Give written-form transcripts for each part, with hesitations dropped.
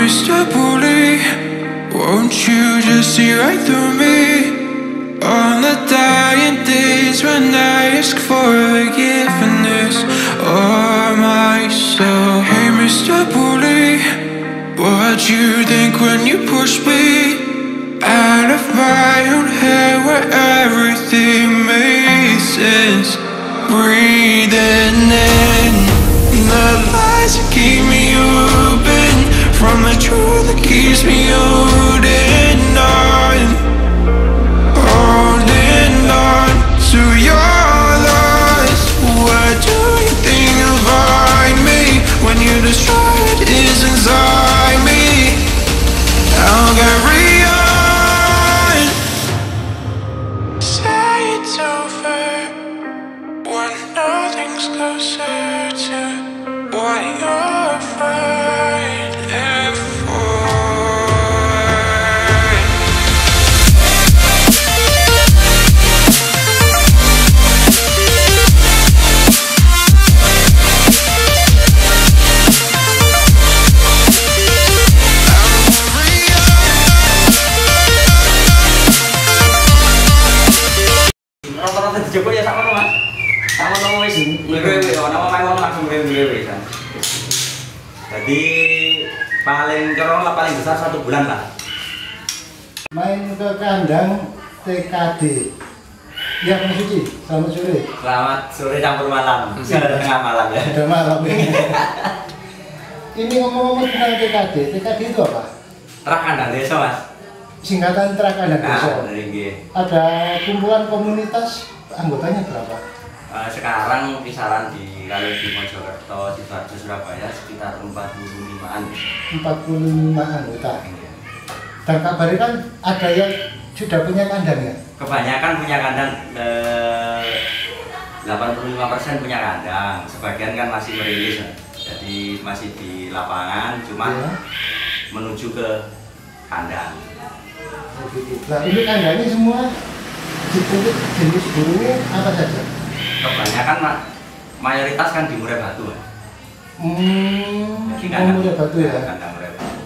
Mr. Bully, won't you just see right through me? On the dying days when I ask for forgiveness or myself. Hey Mr. Bully, what'd you think when you pushed me out of my own head where everything made sense? Breathing in the lies that keep me open from the truth that keeps me holding on. Holding on to your loss. What do you think you'll find me when you destroy what is inside me? I'll carry on. Say it's over when nothing's closer to what you're fighting for. Rata-rata dicoba ya sama Mas. Sama nama wis ngrewe, nama main wong langsung ngrewe kan. Jadi paling corong lah paling besar 1 bulan lah. Main ke kandang TKD. Ya Mas Suci, selamat sore. Selamat sore campur malam. Tengah malam ya. Udah malam ini. Ini ngomong-ngomong tentang TKD. TKD itu apa? Trah kandang desa Mas. Singkatan Trah Kandang Desa. Ada kumpulan komunitas, anggotanya berapa? Sekarang kisaran kalau di Mojokerto, Sidoarjo, Surabaya sekitar 45-an. 45 anggota. Dan kabarnya kan ada yang sudah punya kandang ya? Kebanyakan punya kandang, 85% punya kandang. Sebagian kan masih merilis, jadi masih di lapangan, cuma menuju ke kandang. Nah ini kandangnya semua jenis burungnya apa saja? Kebanyakan mayoritas kan di Murai Batu. Murai Batu ya? Kandang Murai Batu.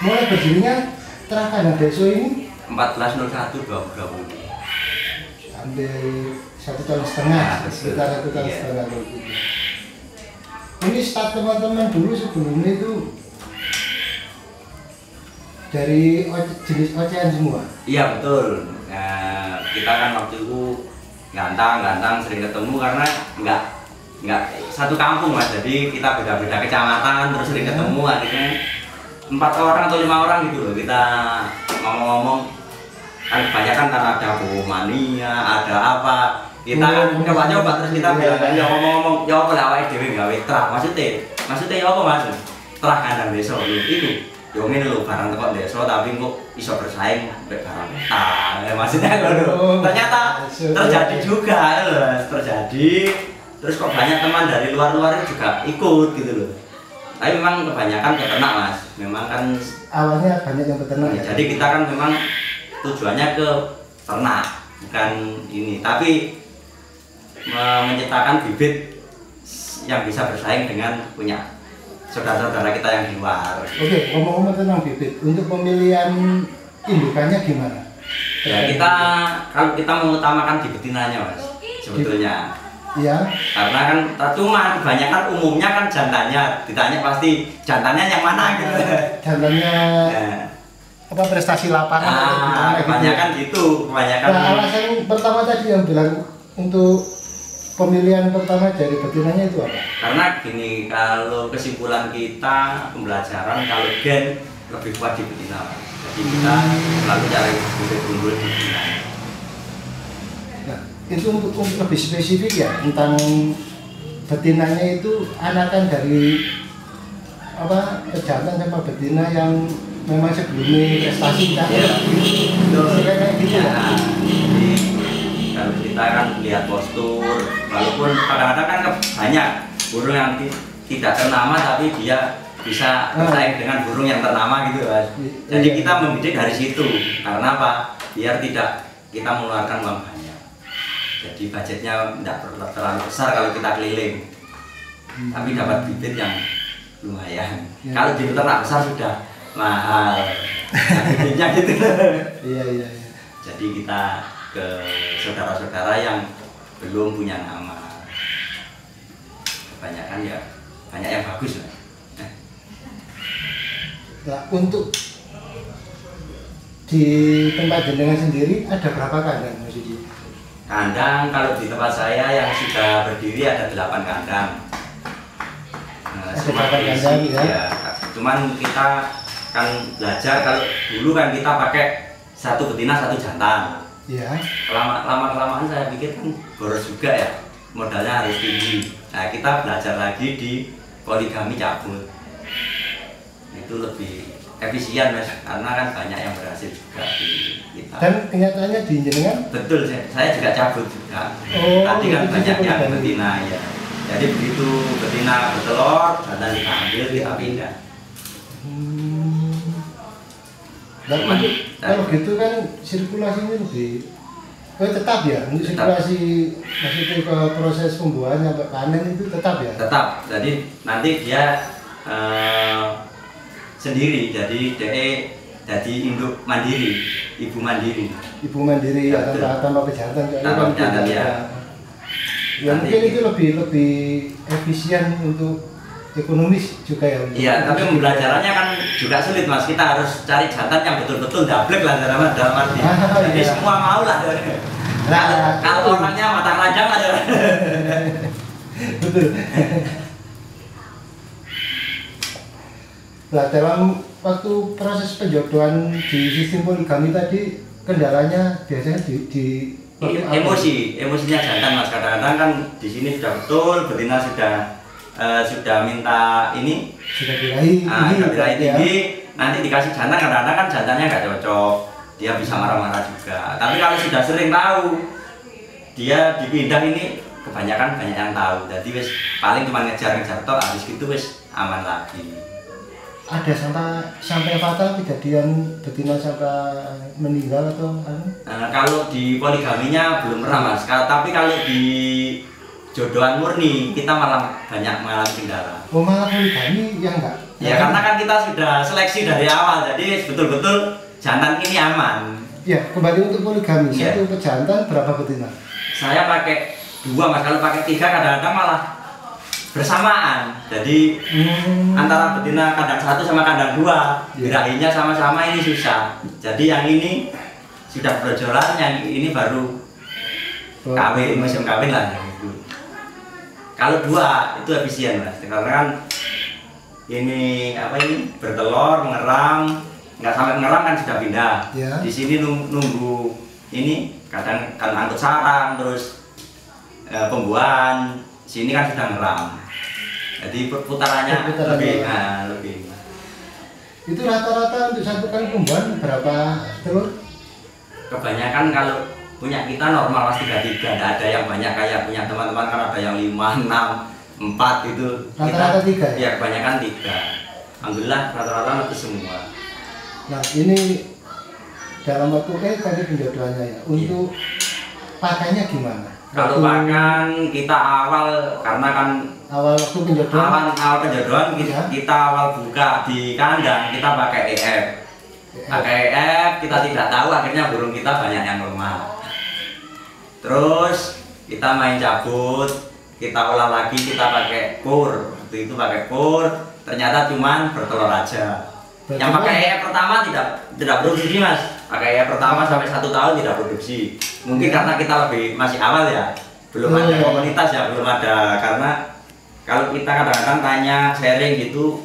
Mulai berdirinya Trah Kandang Desa ini 14/01/2020. Hampir 1,5 tahun. Sekitar 1,5 tahun begitu. Ini start teman-teman dulu sebelumnya itu dari jenis ocehan semua? Iya betul. Nah, kita kan waktu itu gantang sering ketemu karena nggak satu kampung Mas, jadi kita beda-beda kecamatan terus sering ketemu, akhirnya 4 orang atau 5 orang gitu loh kita ngomong-ngomong. Kan kebanyakan kan ada mania, ada apa, kita coba-coba terus kita bilang ya ngomong-ngomong ya apa lah awake dhewe gawe trah, maksudnya ya apa Mas? Trah Kandang Desa itu yo ngene lho, barang teko desa tapi kok iso bersaing mbek barang kota. Maksudnya lho, ternyata terjadi juga lho, terjadi. Terus kok banyak teman dari luar-luar juga ikut gitu loh. Tapi memang kebanyakan peternak Mas. Memang kan awalnya banyak yang peternak ya. Jadi kita kan memang tujuannya ke ternak, bukan ini, tapi menciptakan bibit yang bisa bersaing dengan punya saudara-saudara kita yang di luar. Oke, ngomong-ngomong tentang bibit, untuk pemilihan indukannya gimana? Ya kalau kita mengutamakan di betinanya Mas, sebetulnya. Iya. Karena kan cuma kebanyakan umumnya kan jantannya, ditanya pasti jantannya yang mana gitu. Jantannya apa prestasi lapangan? Kebanyakan gitu, kebanyakan. Nah, alasan pertama tadi yang bilang untuk pemilihan pertama dari betinanya itu apa? Karena gini, kalau kesimpulan kita pembelajaran kalau gen lebih kuat di betina, jadi kita selalu cari unggul di betina. Nah, itu untuk lebih spesifik ya tentang betinanya itu anakan dari apa jantan sama betina yang memang sebelumnya prestasi kan? Ya, kayak gitu ya. Kalau kita kan lihat postur, walaupun kadang-kadang kan banyak burung yang tidak ternama tapi dia bisa bersaing dengan burung yang ternama gitu Mas. Jadi kita membidik dari situ, karena apa? Biar tidak kita mengeluarkan uang banyak. Jadi budgetnya tidak terlalu besar kalau kita keliling, tapi dapat bibit yang lumayan. Ya. Kalau di peternak besar sudah mahal. Nah, gitu. Iya. Jadi kita ke saudara-saudara yang belum punya nama. Kebanyakan ya banyak yang bagus lah. Nah, untuk di tempat jenengan sendiri ada berapa kandang Mas Yudi? Kandang kalau di tempat saya yang sudah berdiri ada 8 kandang. Ada Semua 8 diisi, kandang ya? ya. Cuman kita kan belajar kalau dulu kan kita pakai 1 betina 1 jantan. Iya. Lama-kelamaan saya pikir kan boros juga ya, modalnya harus tinggi. Nah kita belajar lagi di poligami cabut. Itu lebih efisien Mas, karena kan banyak yang berhasil juga di kita. Dan kenyataannya di jenengan? Betul, saya juga cabut juga. Oh, Tadi kan itu banyak juga yang poligami. betina ya. Jadi begitu betina bertelur, jantan kita ambil, kita pindah. Dan Cuman, untuk kalau gitu kan sirkulasinya lebih tetap ya untuk Tetap. sirkulasi maksudnya ke proses pembuahan sampai panen itu tetap ya? Tetap, jadi nanti dia sendiri, jadi induk mandiri, ibu mandiri. Ibu mandiri Ya, ya, betul. tanpa pejantan Tanpa pejantan, ya. Ya Nanti- mungkin itu lebih efisien untuk ekonomis juga ya. untuk- Iya, tapi pembelajarannya kan juga sulit Mas. Kita harus cari jantan yang betul-betul dablek lah dalam arti. Jadi Iya. semua mau lah. Nah, Kalau orangnya mata keranjang ada. betul. Nah, dalam waktu proses penjodohan di sistem poligami tadi kendalanya biasanya di waktu apa? Emosinya jantan Mas. Kadang-kadang kan di sini sudah betul, betina sudah minta ini, Sudah birahi sudah birahi ya. tinggi. Nanti dikasih jantan, kadang-kadang kan jantannya nggak cocok. Dia bisa marah-marah juga. Tapi kalau sudah sering tahu, dia dipindah ini kebanyakan banyak yang tahu. Jadi wis paling cuma ngejar-ngejar tok, habis gitu wis aman lagi. Ada sampai fatal kejadian betina sampai meninggal atau anu? Kalau di poligaminya belum pernah Mas. Tapi kalau di jodohan murni kita malah banyak mengalami kendala. Oh malah poligami ya enggak? Ya karena kan kita sudah seleksi dari awal, jadi betul-betul jantan ini aman. Ya kembali untuk poligami, Iya. satu pejantan berapa betina? Saya pakai 2 Mas, kalau pakai 3 kadang-kadang malah bersamaan. Jadi antara betina kandang 1 sama kandang 2 Iya. birahinya sama-sama ini susah. Jadi yang ini sudah berjolan, yang ini baru kawin, musim kawin lah gitu. Kalau 2 itu efisien Mas, karena kan ini bertelur, mengeram, nggak sampai mengeram kan sudah pindah. Ya. Di sini nunggu ini kadang kan angkut sarang, terus pembuahan, sini kan sudah ngeram. Jadi putarannya Putaran lebih, ya. lebih. Itu rata-rata untuk satu kali pembuahan berapa telur? Kebanyakan kalau punya kita normal Mas 3-3, nggak ada yang banyak kayak punya teman-teman kan ada yang 5, 6, 4 itu. Rata-rata 3 ya? Ya kebanyakan 3. Alhamdulillah rata-rata mati semua. Nah ini dalam waktu tadi penjodohannya ya. Untuk pakainya gimana? Kalau Waktu pakan kita awal karena kan awal waktu penjodohan awal penjodohan Ya. kita awal buka di kandang kita pakai EF. Pakai EF kita tidak tahu akhirnya burung kita banyak yang lemah. Terus kita main cabut, kita olah lagi kita pakai kur. Waktu itu pakai kur, ternyata cuman bertelur aja. Berarti Yang pakai kan- EF pertama tidak produksi Mas. Pakai EF pertama sampai 1 tahun tidak produksi. Mungkin karena kita masih awal ya, belum Oh, ada iya. komunitas ya, belum ada. Karena kalau kita kadang-kadang tanya sharing gitu,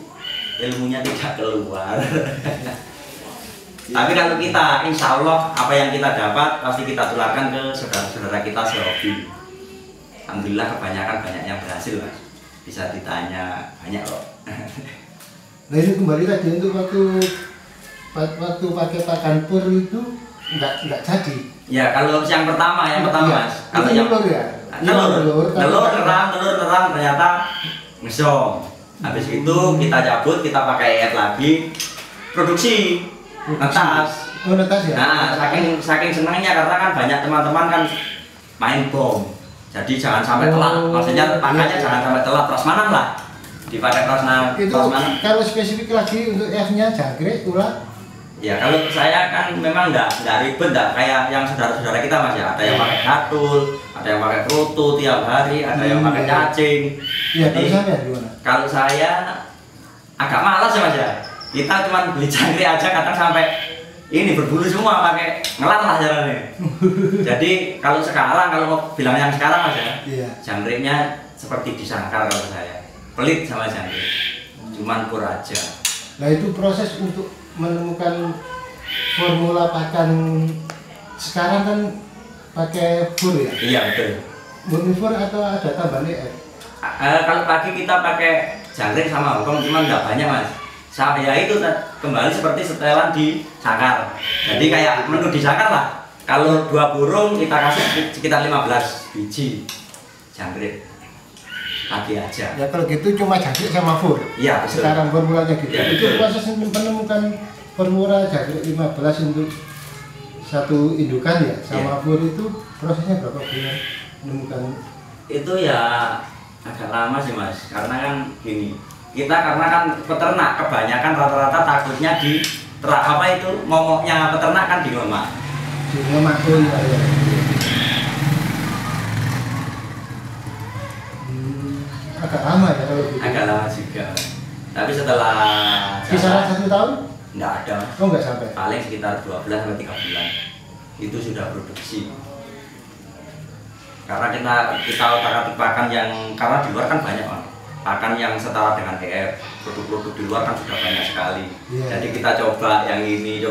ilmunya tidak keluar. Tapi kalau kita, insya Allah apa yang kita dapat pasti kita tularkan ke saudara-saudara kita sehobi. Alhamdulillah kebanyakan banyak yang berhasil Mas. Bisa ditanya banyak kok. Nah ini kembali tadi untuk waktu pakai pakan pur itu nggak jadi. Ya kalau yang pertama Iya. Mas. Kalau Itu yang telur ya? telur Telur, neram ternyata ngesong. Habis itu kita cabut, kita pakai air lagi, produksi netas. Oh netas ya? Nah, saking senangnya karena kan banyak teman-teman kan main bom. Jadi jangan sampai telat. Maksudnya pakannya iya. jangan sampai telat, prasmanan lah. dipakai kaos Itu mana? kalau spesifik lagi untuk F-nya jangkrik, ulat. Ya kalau saya kan memang enggak ribet, enggak kayak yang saudara-saudara kita Mas ya. Ada yang pakai gatul, ada yang pakai kroto tiap hari, ada yang pakai cacing. Iya, Jadi, kalau saya gimana? kalau saya agak malas ya Mas ya. Kita cuma beli jangkrik aja kadang sampai ini berbulu semua pakai ngelar lah jalannya. Jadi kalau sekarang kalau mau bilang yang sekarang Mas ya, Iya. jangkriknya seperti disangkar kalau saya. Pelit sama jangkrik. Cuman pur aja. Nah itu proses untuk menemukan formula pakan sekarang kan pakai fur ya? Iya betul. Murni fur atau ada tambahan F? Kalau pagi kita pakai jangkrik sama hongkong cuman nggak banyak Mas. Ya itu kembali seperti setelan di sangkar. Jadi kayak menu di sangkar lah. Kalau 2 burung kita kasih sekitar 15 biji jangkrik. Pagi aja. Ya kalau gitu cuma jangkrik sama fur. Iya betul. Sekarang formulanya gitu. Ya, itu betul. proses untuk menemukan formula jangkrik 15 untuk satu indukan ya sama fur itu prosesnya berapa bulan menemukan? Itu ya agak lama sih Mas. Karena kan gini. Kita karena kan peternak kebanyakan rata-rata takutnya di apa itu momoknya peternak kan di lemak. Di lemak tuh ya. Agak lama ya kalau gitu. Agak lama juga. Tapi setelah Kisaran 1 tahun? enggak ada. Oh nggak sampai. Paling sekitar 12 sampai 3 bulan. Itu sudah produksi. Karena kita otak-atik pakan yang karena di luar kan banyak Mas. Pakan yang setara dengan TF, produk-produk di luar kan sudah banyak sekali. Yeah. Jadi kita coba yang ini,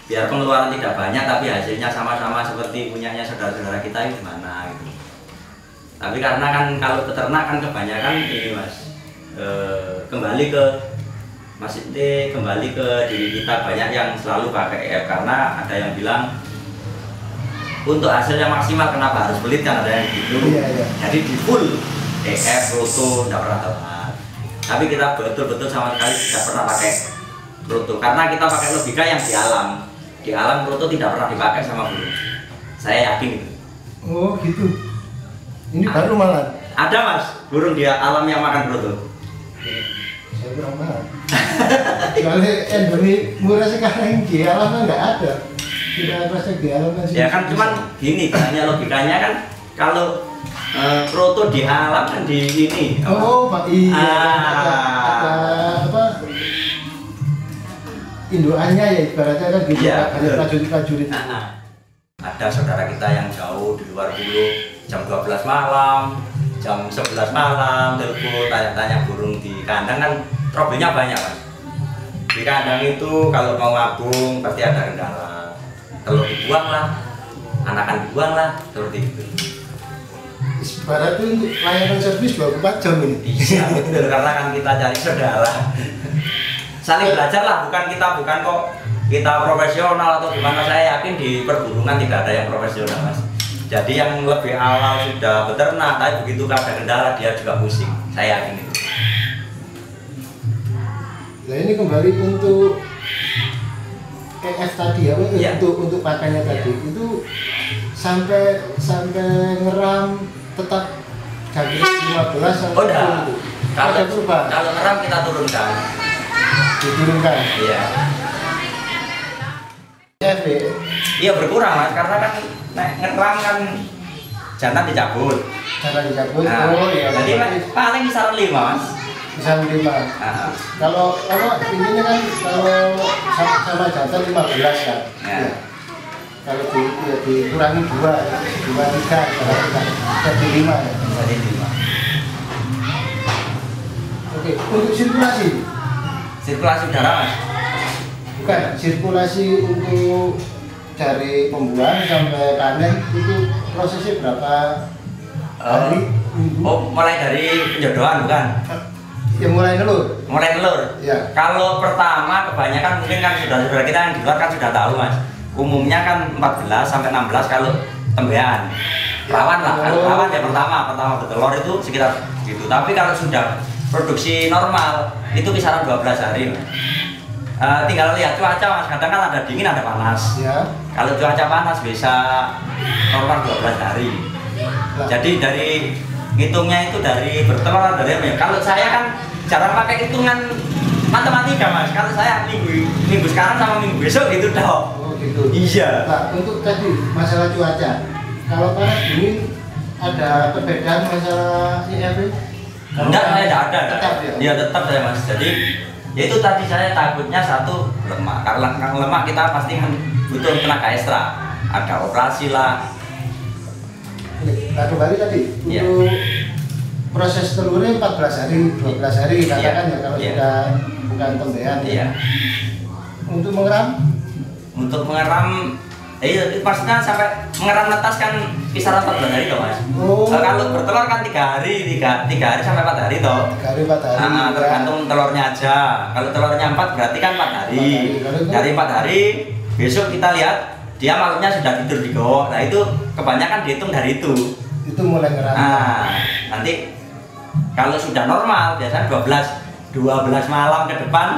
biar pengeluaran tidak banyak tapi hasilnya sama-sama seperti punyanya saudara-saudara kita ini gimana gitu. Tapi karena kan kalau peternak kan kebanyakan ini Mas, kembali ke diri kita banyak yang selalu pakai EF karena ada yang bilang untuk hasil yang maksimal kenapa harus pelit kan ada yang gitu. Iya. Jadi di full EF, roto, tidak pernah telat. Tapi kita betul-betul sama sekali tidak pernah pakai roto karena kita pakai logika yang di alam. Di alam roto tidak pernah dipakai sama burung. Saya yakin itu. Oh gitu. Ini baru malah. Ada Mas, burung dia alam yang makan roto. Saya kurang paham. Soalnya endemi murah sekarang di alam kan nggak ada. Tidak ada proses di alam kan. Ya kan cuman gini, hanya logikanya kan kalau roto di alam kan di ini. Oh, Pak, iya. Ada apa? Indukannya ya ibaratnya kan gitu. Iya, Ada betul. prajurit-prajurit. Ada saudara kita yang jauh di luar pulau jam 12 malam, jam 11 malam telepon tanya-tanya burung di kandang kan problemnya banyak Mas. Di kandang itu kalau mau ngabung pasti ada kendala. Telur dibuang lah, anakan dibuang lah, seperti itu. Ibaratnya untuk layanan servis 24 jam ini. Iya betul, karena kan kita cari saudara. Saling belajar lah, bukan kok kita profesional atau gimana. Saya yakin di perburungan tidak ada yang profesional Mas. Jadi yang lebih awal sudah beternak, tapi begitu ada kendala dia juga pusing. Saya yakin itu. Nah ini kembali untuk EF tadi ya, Iya. untuk pakannya tadi itu sampai ngeram tetap jangkrik 15 atau Oh udah. itu. Ada perubahan. Kalau ngeram kita turunkan. Diturunkan. Iya. EF ya? Iya berkurang Mas, karena kan ngeram kan jantan dicabut. Cara dicabut. Nah, Oh iya. jadi paling kisaran 5 Mas. Bisa 5. Nah, Kalau intinya kan kalau sama jantan 15 kan. Ya. Iya. Kalau dikurangi 2, 3 jadi 5 ya. jadi 5. Oke, untuk sirkulasi. Sirkulasi udara Mas. Bukan, sirkulasi untuk dari pembuahan sampai panen itu prosesnya berapa hari? Minggu? Oh, mulai dari penjodohan bukan? Ya mulai telur. Mulai telur. Ya. Kalau pertama kebanyakan mungkin kan saudara-saudara kita yang di luar kan sudah tahu Mas. Umumnya kan 14 sampai 16 kalau tembean. Rawan lah, kalau rawan ya pertama bertelur itu sekitar gitu. Tapi kalau sudah produksi normal itu kisaran 12 hari Mas. Tinggal lihat cuaca Mas, kadang kan ada dingin ada panas. Ya. Kalau cuaca panas bisa normal 12 hari. Lah. Jadi dari ngitungnya itu dari bertelur dari apa ya? Kalau saya kan jarang pakai hitungan matematika mas. Kalau saya minggu sekarang sama minggu besok gitu dong. Oh gitu. Iya. Nah, untuk tadi masalah cuaca, kalau panas dingin ada perbedaan masalah IRW? Enggak, saya tidak ada. Tetap ya? Iya tetap saya mas. Jadi ya itu tadi saya takutnya satu lemak. Karena lemak kita pasti kan butuh tenaga ekstra. Ada operasi lah. Nah kembali tadi Iya. untuk proses telurnya 14 hari, 12 hari katakan ya kalau Iya. sudah bukan tembean. Iya. Untuk mengeram? Untuk mengeram, maksudnya sampai mengeram netas kan kisaran 14 hari toh mas. Oh. Kalau bertelur kan 3 hari, 3 hari sampai 4 hari toh. 3 hari 4 hari. Nah, tergantung telurnya aja. Kalau telurnya 4 berarti kan 4 hari. 4 hari. Dari 4 hari besok kita lihat dia malamnya sudah tidur di gowok. Nah itu kebanyakan dihitung dari itu. Itu mulai ngeram. Nah nanti kalau sudah normal biasanya 12 malam ke depan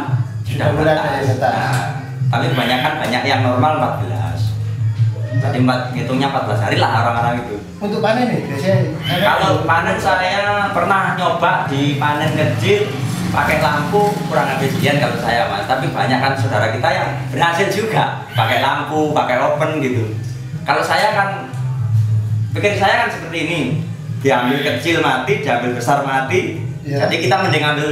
sudah mulai ada menetas. yang netas. Nah, tapi kebanyakan banyak yang normal 14. Jadi ngitungnya 14 hari lah orang-orang itu. Untuk panen nih biasanya. Kalau panen saya pernah nyoba di panen kecil pakai lampu kurang efisien kalau saya mas. Tapi banyak kan saudara kita yang berhasil juga pakai lampu, pakai oven gitu. Kalau saya kan pikir saya kan seperti ini, diambil kecil mati, diambil besar mati. Ya. Jadi kita mending ambil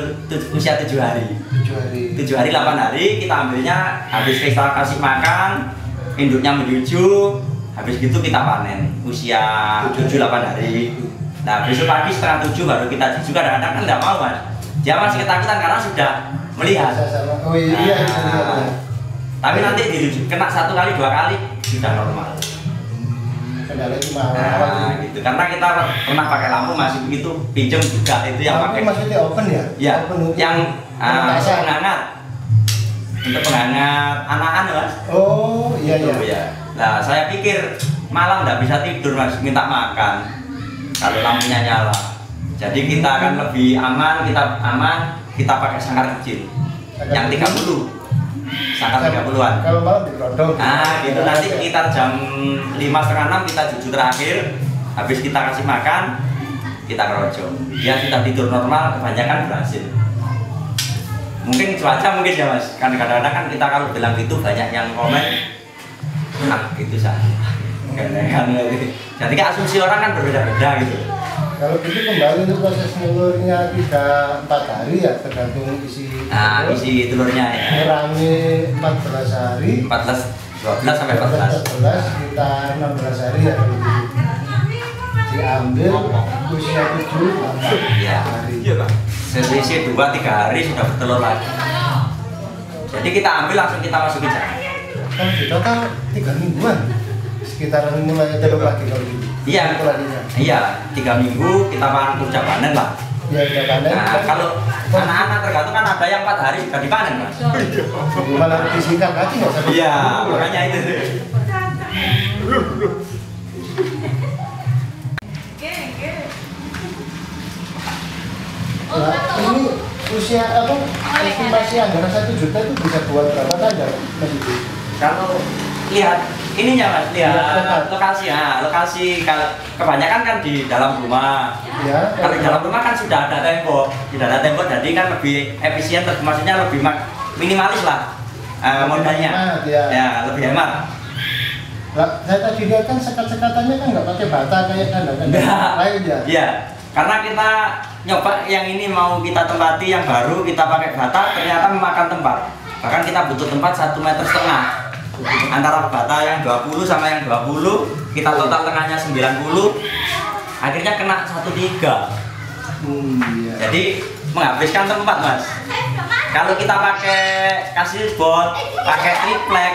usia 7 hari. 7 hari. 7 hari 8 hari kita ambilnya habis kita kasih makan, induknya menyuju, habis gitu kita panen usia 7-8 hari. Nah besok pagi setengah 7 baru kita cuci. Kadang-kadang kan nggak mau mas, dia masih ketakutan karena sudah melihat. Oh iya. Nah, tapi nanti kena 1 kali 2 kali sudah normal. Kendala cuma Nah gitu, karena kita pernah pakai lampu masih begitu, pinjam juga itu yang Lampu pakai. maksudnya open ya? Ya, Open untuk yang pemanasan. penghangat. Untuk penghangat anakan mas. Oh iya Gitu, iya. ya. Nah saya pikir malam nggak bisa tidur mas, minta makan kalau lampunya nyala. Jadi kita akan lebih aman, kita pakai sangkar kecil yang 30, sangkar 30-an. Kalau malam digodong. Nah gitu nanti sekitar jam 5:30 kita cuci terakhir, habis kita kasih makan, kita kerojo. Dia sudah tidur normal, kebanyakan berhasil. Mungkin cuaca mungkin ya mas, kan kadang-kadang kan kita kalau bilang gitu banyak yang komen, nah gitu saja. Jadi asumsi orang kan berbeda-beda gitu. Kalau gitu kembali untuk proses telurnya 3-4 hari ya tergantung isi. Nah isi telurnya ya. Mengurangi 14 hari. 12 sampai 14. 14 kita 16 hari ya kalau gitu. Diambil usia 7 Iya. hari. Selisih 2-3 hari sudah bertelur lagi. Jadi kita ambil langsung kita masukin jangan. Kan di total 3 mingguan. Sekitaran mulai telur lagi kalau gitu. Iya. Iya, 3 minggu kita udah panen lah. Ya udah panen. Nah, kalau anak-anak tergantung kan ada yang 4 hari sudah dipanen mas. Malah disingkat lagi nggak sampai. Iya, makanya itu. Nah, ini usia apa? Estimasi anggaran 1 juta itu bisa buat berapa tanda? Kalau lihat ininya mas, lihat lokasi ya, lokasi kalau kebanyakan kan di dalam rumah. Ya. Kalau di dalam rumah kan sudah ada tembok, jadi kan lebih efisien, maksudnya lebih minimalis lah modalnya. Ya, lebih hemat. Lah, saya tadi lihat kan sekat-sekatannya kan nggak pakai bata kayak kandang-kandang lain ya. Iya, karena kita nyoba yang ini mau kita tempati yang baru kita pakai bata ternyata memakan tempat. Bahkan kita butuh tempat 1,5 meter antara bata yang 20 sama yang 20 kita total tengahnya 90 akhirnya kena 1,3. Iya. Jadi menghabiskan tempat mas. Kalau kita pakai kasih bot, pakai triplek,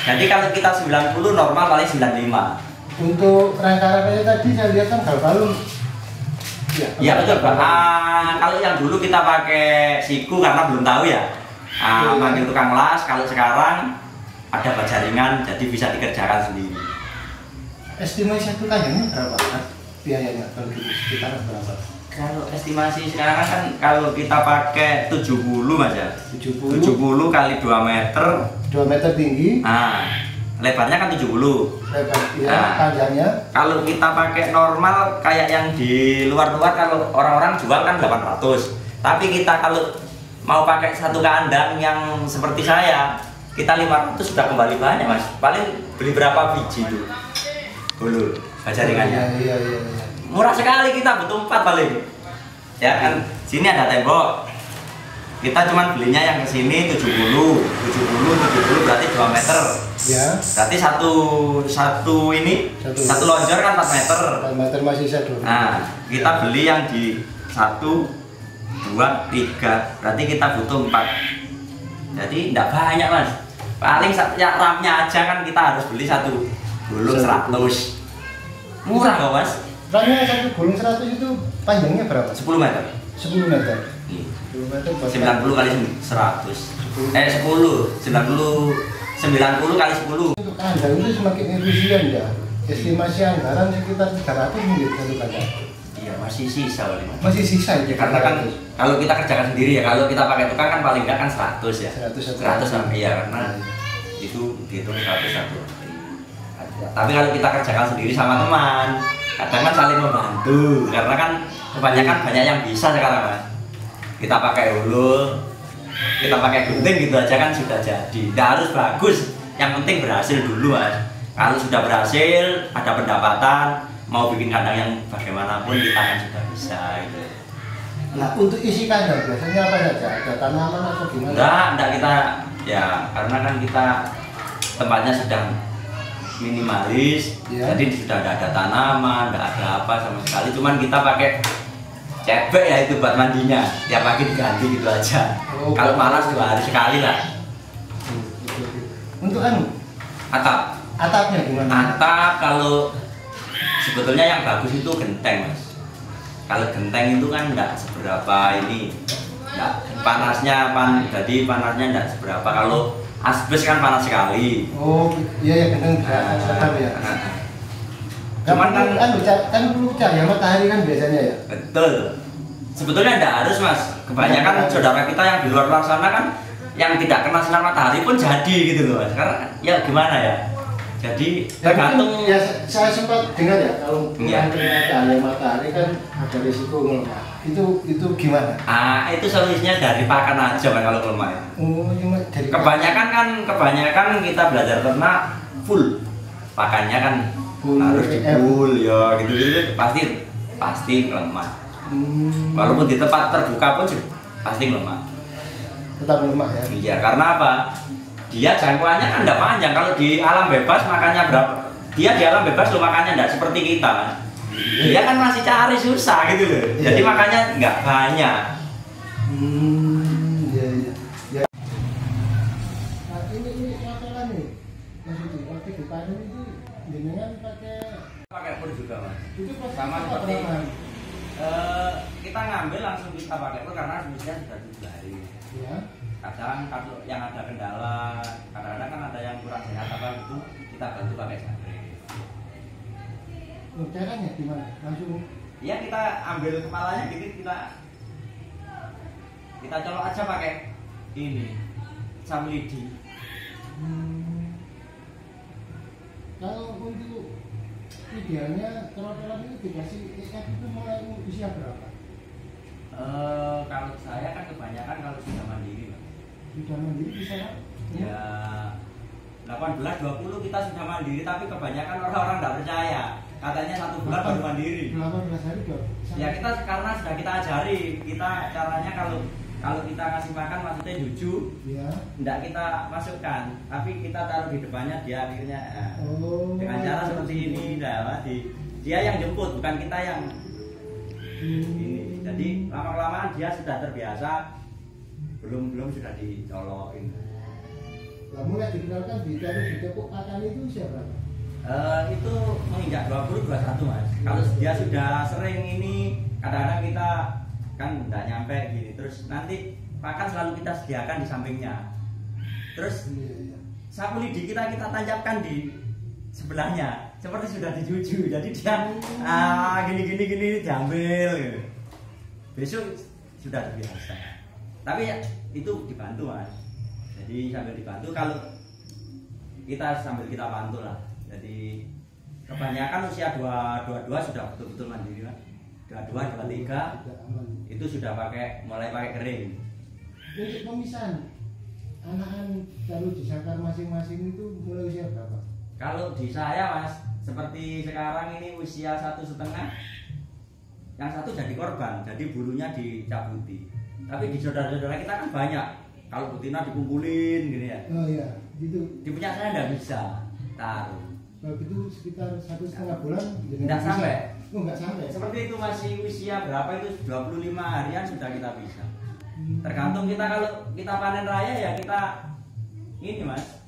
jadi kalau kita 90 normal paling 95. Untuk rangka-rangkanya tadi saya lihat kan galvalum. Iya betul Pak. Kalau yang dulu kita pakai siku karena belum tahu ya. Manggil tukang las. Kalau sekarang ada bajaringan, jadi bisa dikerjakan sendiri. Estimasi satu kayaknya berapa? Biayanya kalau gitu sekitar berapa? Kalau estimasi sekarang kan kalau kita pakai 70 mas ya. 70 kali 2 meter. 2 meter tinggi. Nah, lebarnya kan 70. Lebar ya, Nah, panjangnya. Kalau kita pakai normal kayak yang di luar-luar, kalau orang-orang jual kan 800. Tapi kita kalau mau pakai satu kandang yang seperti saya, kita 500 sudah kembali banyak mas. Paling beli berapa biji tuh dulu jaringannya. Iya. Murah sekali, kita butuh 4 paling. Ya kan, sini ada tembok. Kita cuma belinya yang ke sini 70 berarti 2 meter. Ya. Berarti satu lonjor kan 4 meter. 4 meter masih bisa dulu. Nah, kita beli yang di 1, 2, 3. Berarti kita butuh 4. Jadi enggak banyak mas. Paling ya ramnya aja kan kita harus beli satu gulung 100. Murah kok mas. Ramnya satu gulung 100 itu panjangnya berapa? 10 meter. 10 meter. 10 meter 90 kali 100. 90 kali 10. Untuk kandang itu semakin efisien ya. Estimasi anggaran sekitar 300 mungkin satu kandang. Iya, masih sisa kali mas. Masih sisa Ya, ya karena kan kalau kita kerjakan sendiri ya, kalau kita pakai tukang kan paling enggak kan 100 ya. 100 sampai ya, karena itu dihitung 100 Tapi kalau kita kerjakan sendiri sama teman, kadang kan saling membantu. Karena kan kebanyakan banyak yang bisa sekarang mas. Kita pakai ulur, kita pakai gunting gitu aja kan sudah jadi. Nggak harus bagus, yang penting berhasil dulu mas. Kalau sudah berhasil, ada pendapatan, mau bikin kandang yang bagaimanapun kita kan sudah bisa gitu. Nah, untuk isi kandang biasanya apa saja? Ada tanaman atau gimana? Enggak kita ya, karena kan kita tempatnya sudah minimalis, Ya. jadi sudah tidak ada tanaman, tidak ada apa sama sekali. Cuman kita pakai cebek ya itu buat mandinya, tiap pagi diganti gitu aja. Oh, kalau panas 2 hari sekali lah. Untuk atapnya gimana? Atap kalau sebetulnya yang bagus itu genteng mas. Kalau genteng itu kan enggak seberapa ini, enggak panasnya jadi panasnya enggak seberapa. Kalau asbes kan panas sekali. Oh iya genteng bisa atap ya. Cuman kan perlu cahaya matahari kan biasanya ya. Betul. Sebetulnya enggak harus mas. Kebanyakan saudara kita yang di luar sana kan yang tidak kena sinar matahari pun jadi gitu loh mas. Karena ya gimana ya. Jadi tergantung. Ya saya sempat dengar ya kalau Iya. kena cahaya matahari kan ada risiko melemah. Itu gimana? Itu solusinya dari pakan aja kan kalau lemah. Oh cuma dari Kebanyakan kita belajar ternak full. Pakannya kan Full, harus di full ya gitu pasti lemah. Walaupun di tempat terbuka pun pasti lemah. Tetap lemah ya. Iya, karena apa? Dia jangkauannya kan enggak panjang. Kalau di alam bebas makannya berapa? Dia di alam bebas loh makannya enggak seperti kita. Dia kan masih cari susah gitu loh. Jadi Iya. makannya enggak banyak. Iya. Nah, ini masalah nih. Maksudnya waktu di panen itu jenengan Pakai pun juga mas. itu Sama apa seperti berapa? kita ngambil langsung kita pakai pun karena sebenarnya sudah 7 hari. Ya. Kadang kalau yang ada kendala, kadang-kadang kan ada yang kurang sehat apa gitu, kita bantu pakai jangkrik. Caranya gimana? Langsung Iya, kita ambil kepalanya gitu, kita colok aja pakai ini sam lidi. Kalau untuk idealnya trotoar itu dikasih EF itu mulai usia berapa? Kalau saya kan kebanyakan kalau sudah mandiri Pak. Sudah mandiri bisa? Ya 18-20 kita sudah mandiri, tapi kebanyakan orang-orang nggak percaya. Katanya 1 bulan baru mandiri. 18 hari dok. Ya kita karena sudah kita ajari, kita caranya kalau kita ngasih makan maksudnya juju, Ya. enggak kita masukkan, tapi kita taruh di depannya dia akhirnya. Dengan cara seperti ini, dia yang jemput, bukan kita yang ini. Jadi lama-kelamaan dia sudah terbiasa, belum sudah dicolokin. Kamu yang dikenalkan di tepuk pakan itu siapa? Itu menginjak 20-21 mas. Kalau dia sudah sering ini, kadang-kadang kita kan nggak nyampe gini, terus nanti pakan selalu kita sediakan di sampingnya. Terus sapu lidi kita tancapkan di sebelahnya, seperti sudah dijuju. Jadi dia gini diambil. Gitu. Besok sudah terbiasa. Tapi ya, itu dibantu mas. Jadi sambil dibantu, kalau kita sambil kita pantau lah. Jadi kebanyakan usia 22 sudah betul-betul mandiri lah. 22, 23 itu sudah mulai pakai kering. Untuk pemisahan anak-anak kalau disangkar masing-masing itu mulai usia berapa? Kalau di saya Mas, seperti sekarang ini usia 1,5, yang satu jadi korban, jadi bulunya dicabuti. Tapi di saudara-saudara kita kan banyak. Kalau betina dikumpulin gini ya. Oh iya, gitu. Di punya saya nggak bisa taruh. Kalau itu sekitar 1,5 bulan Nggak sampai. Oh, nggak sampai. Seperti itu masih usia berapa itu 25 harian sudah kita bisa. Tergantung kita, kalau kita panen raya ya kita ini Mas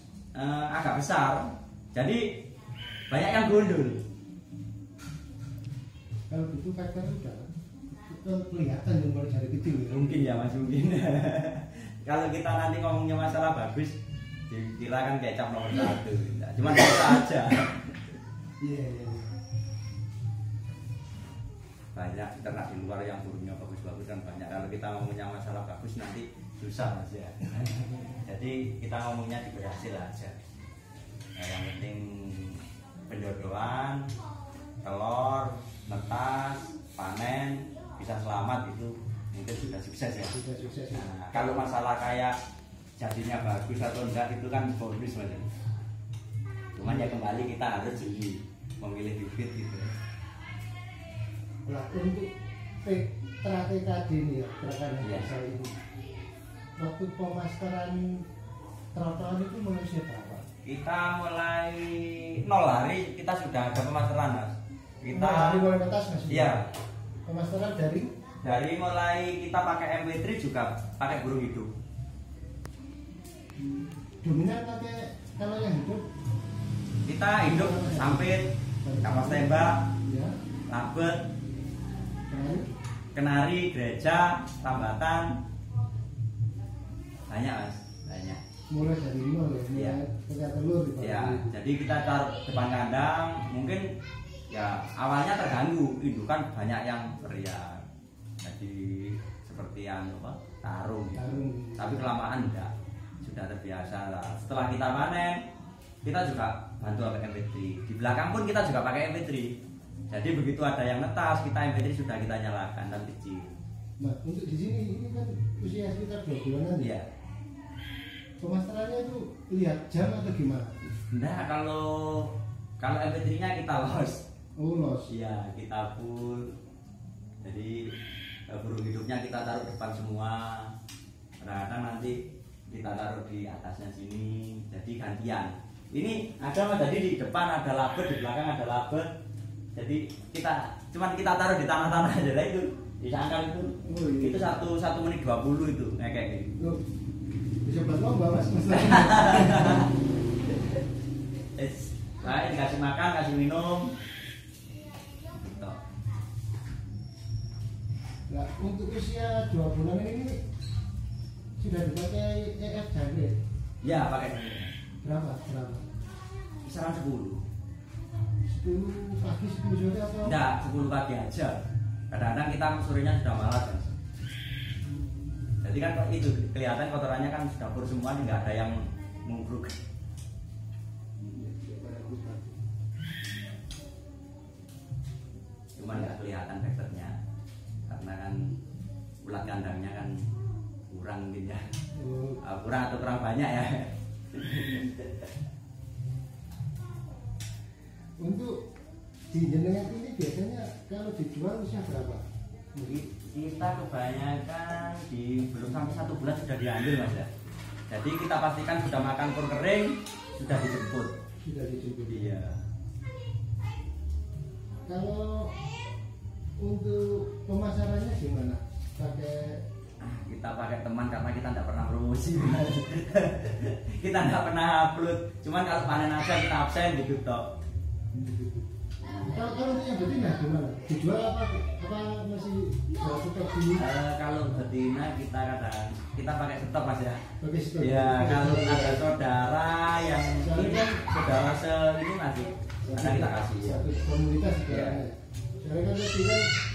agak besar. Jadi banyak yang gundul. Kalau gitu faktor udah kelihatan yang mulai dari kecil ya. Mungkin ya Mas, mungkin. Kalau kita nanti ngomongnya masalah bagus, dikira kan kecap nomor 1. Cuma kita aja. Iya, iya. Banyak ternak di luar yang burungnya bagus-bagus kan banyak. Kalau kita ngomongnya masalah bagus nanti susah Mas ya. Jadi kita ngomongnya di berhasil aja. Nah, yang penting penjodohan, telur, netas, panen, bisa selamat itu mungkin sudah sukses ya. Sudah sukses. Nah, kalau masalah kayak jadinya bagus atau enggak itu kan bonus Mas. Cuman ya kembali kita harus jeli memilih bibit gitu. Nah, untuk TKD ini ya, gerakan dasar ini, waktu pemasteran trotoar itu manusia berapa? Kita mulai 0 hari kita sudah ada pemasteran Mas. Kita dari mulai atas Mas. Iya. Pemasteran dari mulai kita pakai MP3 juga pakai burung hidup. dominan pakai kalau yang hidup. Kita hidup sampit, kapas tembak, Ya. labet, Kenali. kenari, gereja, tambatan, banyak Mas, banyak. Mulai dari nol ya, Iya. mulai telur di Ya, jadi kita taruh depan kandang, mungkin ya awalnya terganggu, indukan banyak yang teriak. Jadi seperti yang apa? Tarung. Gitu. Tarung. Tapi kelamaan enggak, sudah terbiasa lah. Setelah kita panen, kita juga bantu pakai MP3. Di belakang pun kita juga pakai MP3. Jadi begitu ada yang netas, kita MP3 sudah kita nyalakan dan kecil. Nah, untuk di sini ini kan usia sekitar 2 bulanan ya. Iya. Pemasterannya itu lihat jam atau gimana? Nah, kalau MP3-nya kita los. Oh, los. Iya, kita full. Jadi burung hidupnya kita taruh depan semua. Kadang-kadang nanti kita taruh di atasnya sini. Jadi gantian. Ini ada Mas, jadi di depan ada labet, di belakang ada labet. Jadi cuman kita taruh di tanah-tanah aja lah itu. Di sangkar itu. Oh, iya. Itu 1 menit 20 itu kayak gitu. Loh, bisa buat lomba Mas. Saya dikasih makan, kasih minum. Gitu. Nah, untuk usia 2 bulan ini sudah dipakai EF jangkrik. Ya, pakai Berapa? kisaran 10. 10 pagi, 10 sore atau? Enggak, 10 pagi aja. Kadang-kadang kita sorenya sudah malas kan. Jadi kan itu kelihatan kotorannya kan sudah pur semua, nggak ada yang menguruk. Cuman nggak kelihatan efeknya karena kan ulat kandangnya kan kurang gitu ya. Kurang atau kurang banyak ya. Untuk di jenengan ini biasanya kalau dijual usia berapa? Kita kebanyakan belum sampai 1 bulan sudah diambil Mas ya. Jadi kita pastikan sudah makan pur kering, sudah dijemput. Sudah dijemput. Iya. Kalau untuk pemasarannya gimana? Kita pakai teman karena kita tidak pernah promosi. Kita tidak pernah upload. Cuman kalau panen aja kita absen gitu toh. Kalau untuk yang betina gimana? Dijual apa masih stok dulu? Kalau betina kita pakai stok Mas ya. Pakai stok. Ya kalau ada saudara yang ini saudara ini masih ada kita kasih ya. Satu komunitas Ya. Saya kan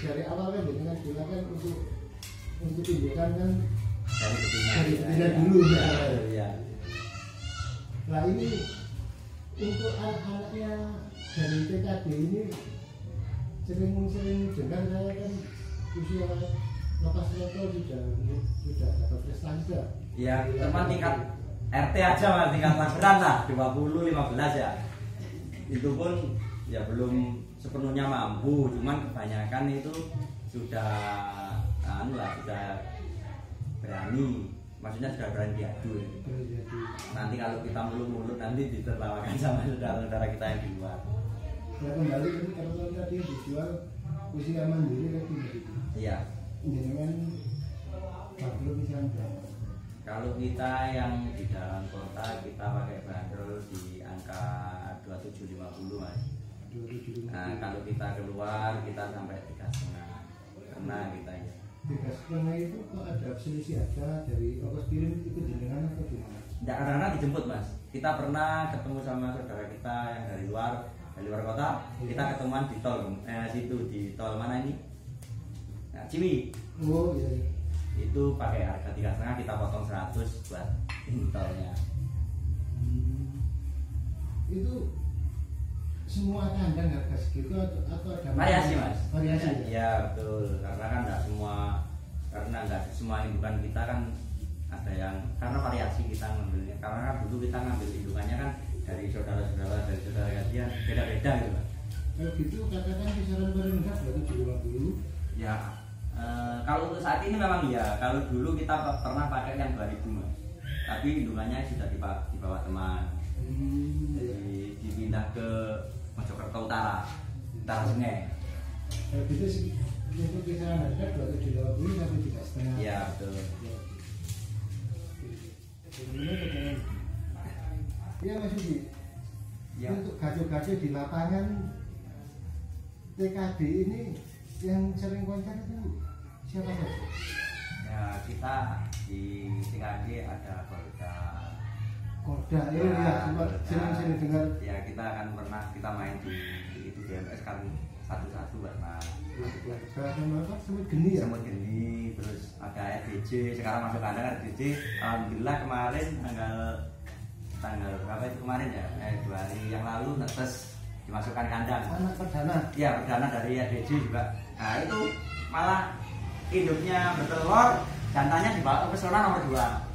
dari awal kan dengan silakan untuk tunjukkan kan Dari betina dari betina dulu. Ya. Nah ini untuk anak-anaknya dari TKD ini sering dengar saya kan usia lepas rokok sudah dapat prestasi dah. Ya, teman tingkat RT aja mas, tingkat lahiran lah 20-15 ya. Itu pun ya belum sepenuhnya mampu, cuman kebanyakan itu sudah sudah berani, maksudnya sudah berani diadu. Nanti kalau kita mulut-mulut nanti ditertawakan sama saudara-saudara kita yang di luar. Ya kembali ini kalau tadi dijual usia mandiri lagi begitu. Iya. Dengan bandrol misalnya. Kalau kita yang di dalam kota kita pakai bandrol di angka 2750 mas. 2750. Nah kalau kita keluar kita sampai 3,5 karena kita ya. 3,5 itu kok ada selisih harga dari ongkos kirim itu jenengan atau gimana? Ya karena dijemput mas. Kita pernah ketemu sama saudara kita yang dari luar kota. Kita ketemuan di tol, situ di tol mana ini? Nah, Ciwi. Oh iya. Itu pakai harga 3,5 kita potong 100 buat tolnya. Itu semua kandang harga segitu atau ada variasi mas? Variasi. Ya betul. Karena kan nggak semua indukan kita kan ada yang karena variasi kita ngambilnya. Karena kan dulu kita ngambil indukannya kan dari saudara-saudara kalian beda-beda gitu mas. Kalau gitu katakan kisaran paling rendah 2750. Ya. Kalau untuk saat ini memang ya, kalau dulu kita pernah pakai yang 2000 mas, tapi indungannya sudah dibawa teman, jadi dipindah ke Mojokerto Utara Sungai. Kalau gitu itu kisaran harga 2750 sampai 3,5. Iya betul. Iya Mas Yudi. Ya. Untuk gajo-gajo di lapangan TKD ini yang sering konser itu siapa saja? Ya kita di TKD ada Korda, ya sering dengar. Ya kita akan pernah kita main di itu DMS kan satu-satu pernah. Sama apa? Semut geni ya? Semut geni, terus ada RDJ, sekarang masuk kandang RDJ. Alhamdulillah kemarin tanggal berapa itu kemarin ya? 2 hari yang lalu netes dimasukkan kandang. Anak perdana. Ya perdana dari RDJ juga. Nah itu malah induknya bertelur, jantannya dibawa ke pesona nomor 2.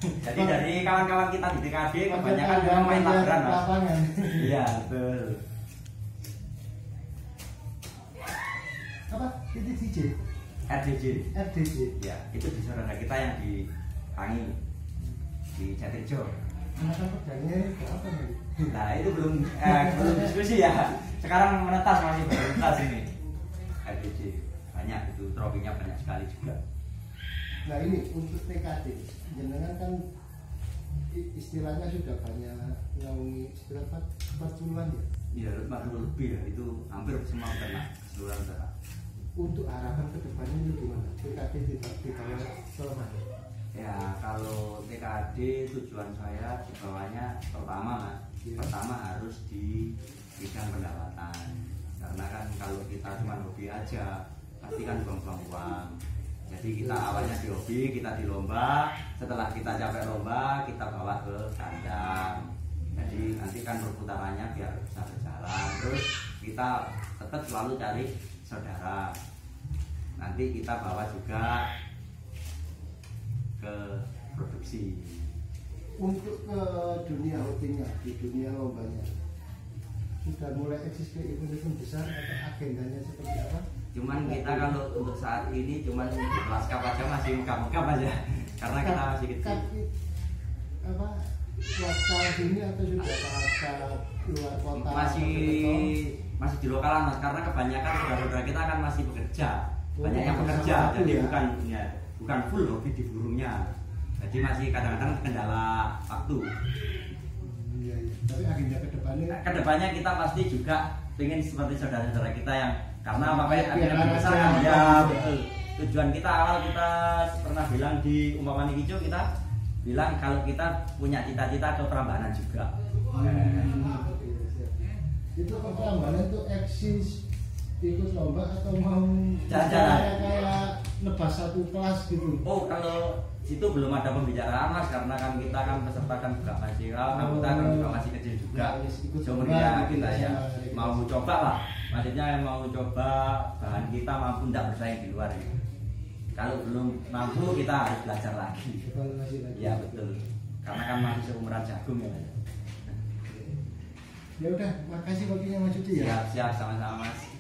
Jadi dari kawan-kawan kita di TKD kebanyakan memang main laparan mas. Iya betul. Apa? Itu DJ? RDJ. Ya itu di saudara kita yang di Kangi di Jatirjo. Anak perdanya ini berapa nih? Nah itu belum diskusi ya. Sekarang menetas masih menetas ini. RDJ banyak itu trofinya banyak sekali juga. Nah ini untuk TKD, jenengan kan istilahnya sudah banyak naungi sekitar 40-an ya? Iya 40 lebih ya, itu hampir semua kena keseluruhan utara. Untuk harapan kedepannya itu gimana? TKD dibawa kemana? Ya kalau TKD tujuan saya dibawanya pertama harus di bidang pendapatan. Karena kan kalau kita cuma hobi aja pasti kan buang-buang uang. Jadi kita awalnya di hobi, kita di lomba, setelah kita capek lomba, kita bawa ke kandang. Jadi nanti kan perputarannya biar bisa berjalan. Terus kita tetap selalu cari saudara. Nanti kita bawa juga ke produksi. Untuk ke dunia hobinya, di dunia lombanya, sudah mulai eksis ke event-event besar atau agendanya seperti apa? Cuman kita kalau untuk saat ini cuman di kelas kap aja masih megap-megap aja karena kita masih kecil. Apa lokal sini atau sudah ke luar kota? Masih di lokalan mas, karena kebanyakan saudara-saudara kita kan masih bekerja, banyak yang bekerja, jadi bukan full hobi di burungnya. Jadi masih kadang-kadang kendala waktu. Iya. Tapi agenda kedepannya kita pasti juga ingin seperti saudara-saudara kita yang karena apa agenda besar kan ya betul. Tujuan kita awal kita pernah bilang di Umpamani Hijau, kita bilang kalau kita punya cita-cita ke Prambanan juga. Itu ke Prambanan itu eksis ikut lomba atau mau jalan-jalan kayak nebas satu kelas gitu? Oh kalau situ belum ada pembicaraan Mas, karena kan kita kan peserta kan juga masih anggota kan juga masih kecil juga. Sebenarnya kita ya mau coba lah, maksudnya mau coba bahan kita mampu tidak bersaing di luar ya. Kalau belum mampu kita harus belajar lagi. Ya betul, karena kan masih seumuran jagung ya. Ya udah, makasih waktunya Mas Yudi ya. Siap, sama-sama Mas.